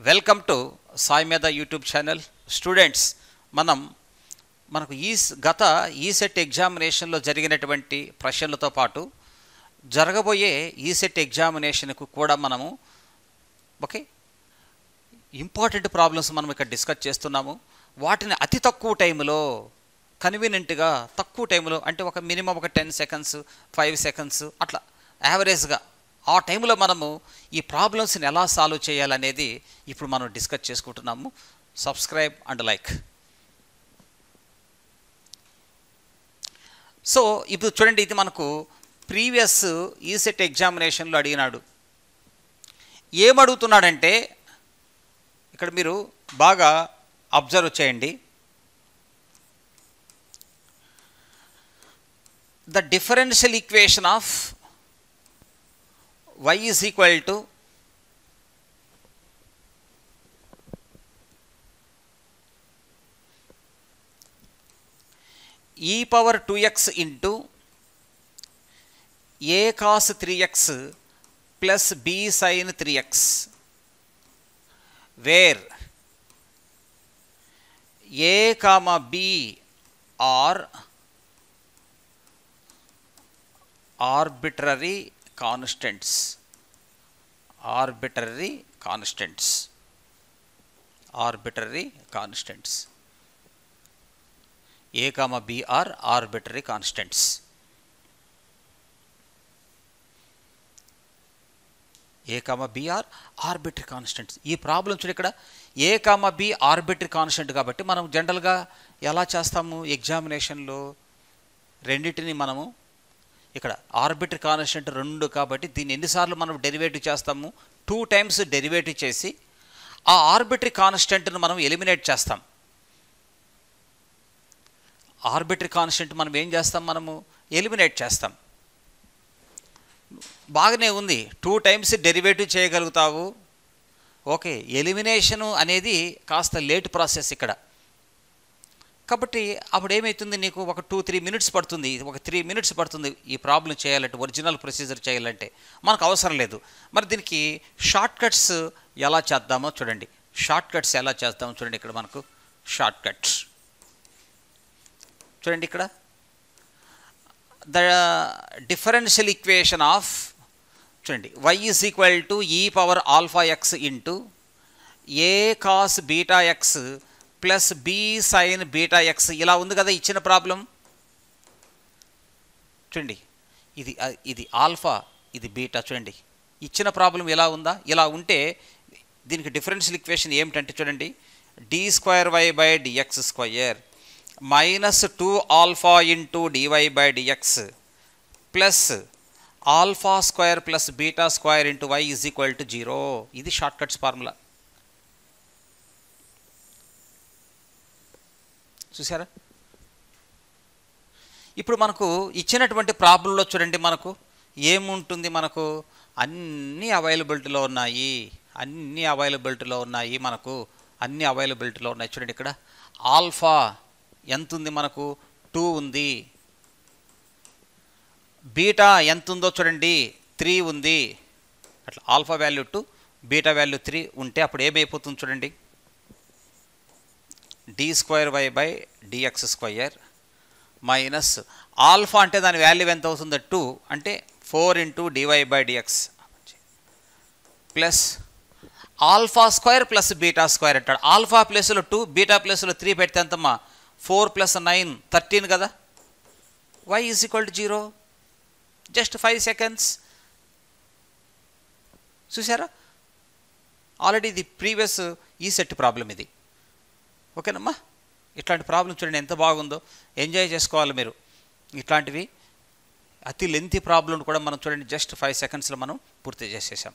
Welcome to Sai మీద YouTube channel. Students, మనకు గత ఈసెట్ ఎగ్జామినేషన్లో జరిగినటువంటి ప్రశ్నలతో పాటు జరగబోయే ఈసెట్ ఎగ్జామినేషన్కు కూడా మనము ఇంపార్టెంట్ ప్రాబ్లమ్స్ మనం ఇక్కడ డిస్కస్ చేస్తున్నాము. వాటిని అతి తక్కువ టైంలో కన్వీనియంట్గా తక్కువ టైంలో అంటే ఒక మినిమం ఒక 10 సెకండ్స్ 5 సెకండ్స్ అట్లా యావరేజ్గా ఆ టైంలో మనము ఈ ప్రాబ్లమ్స్ని ఎలా సాల్వ్ చేయాలనేది ఇప్పుడు మనం డిస్కస్ చేసుకుంటున్నాము. Subscribe and like. సో ఇప్పుడు చూడండి, ఇది మనకు ప్రీవియస్ ఈసెట్ ఎగ్జామినేషన్లో అడిగినాడు. ఏమడుగుతున్నాడంటే ఇక్కడ మీరు బాగా అబ్జర్వ్ చేయండి. The differential equation of y is equal to e power 2x into a cos 3x plus b sin 3x, where a comma b are arbitrary constants. Arbitrary constants. A comma b are arbitrary constants. A comma b are arbitrary constants. ఈ problem చూడండి, ఇక్కడ a comma b arbitrary constant కాబట్టి మనం జనరల్గా ఎలా చేస్తాము ఎగ్జామినేషన్లో రెండింటిని మనము ఇక్కడ ఆర్బిటరీ కాన్స్టెంట్ 2 కాబట్టి దీన్ని ఎన్నిసార్లు మనం డెరివేటివ్ చేస్తాము? 2 టైమ్స్ డెరివేటివ్ చేసి ఆ ఆర్బిటరీ కాన్స్టెంట్ను మనం ఎలిమినేట్ చేస్తాం. ఆర్బిటరీ కాన్స్టెంట్ మనం ఏం చేస్తాం? మనము ఎలిమినేట్ చేస్తాం. బాగానే ఉంది, 2 టైమ్స్ డెరివేటివ్ చేయగలుగుతావు. ఓకే, ఎలిమినేషను అనేది కాస్త లేట్ ప్రాసెస్ ఇక్కడ కాబట్టి అప్పుడు ఏమవుతుంది, నీకు ఒక 2-3 మినిట్స్ పడుతుంది, ఒక 3 మినిట్స్ పడుతుంది ఈ ప్రాబ్లం చేయాలంటే, ఒరిజినల్ ప్రొసీజర్ చేయాలంటే మనకు అవసరం లేదు. మరి దీనికి షార్ట్ కట్స్ ఎలా చేద్దామో చూడండి. ఇక్కడ మనకు షార్ట్ కట్స్ చూడండి. ఇక్కడ ద డిఫరెన్షియల్ ఈక్వేషన్ ఆఫ్ చూడండి y is equal to e power alpha x into a cos beta x plus b sine beta x ఇలా ఉంది కదా ఇచ్చిన ప్రాబ్లం. చూడండి, ఇది ఆల్ఫా, ఇది బీటా. చూడండి ఇచ్చిన ప్రాబ్లం ఎలా ఉందా? ఇలా ఉంటే దీనికి డిఫరెన్షియల్ ఈక్వేషన్ ఏమిటంటే చూడండి, d2y dx² minus 2 alpha into dy dx plus alpha square plus beta square into y is equal to 0. ఇది షార్ట్ కట్స్ ఫార్ములా. చూసారా? ఇప్పుడు మనకు ఇచ్చినటువంటి ప్రాబ్లంలో చూడండి మనకు ఏముంటుంది, మనకు అన్నీ అవైలబిలిటీలో ఉన్నాయి, మనకు అన్నీ అవైలబిలిటీలో ఉన్నాయి. చూడండి ఇక్కడ ఆల్ఫా ఎంత ఉంది, మనకు 2 ఉంది. బీటా ఎంత ఉందో చూడండి, 3 ఉంది. అట్లా ఆల్ఫా వాల్యూ 2 బీటా వాల్యూ 3 ఉంటే అప్పుడు ఏమైపోతుంది చూడండి, d2y dx² మైనస్ ఆల్ఫా అంటే దాని వాల్యూ ఎంత అవుతుందో 2 అంటే 4 into dy dx plus alpha square plus beta square అంటాడు. ఆల్ఫా ప్లస్లో 2 బీటా ప్లస్లో 3 పెడితే ఎంతమ్మా? 4 + 9 13 కదా. y is equal to 0. Just 5 seconds. చూసారా? ఆల్రెడీ ఇది ప్రీవియస్ ఈ సెట్ ప్రాబ్లం ఇది. ఓకేనమ్మా, ఇట్లాంటి ప్రాబ్లం చూడండి ఎంత బాగుందో, ఎంజాయ్ చేసుకోవాలి మీరు. ఇట్లాంటివి అతి లెంతీ ప్రాబ్లం కూడా మనం చూడండి జస్ట్ 5 సెకండ్స్లో మనం పూర్తి చేసేసాం.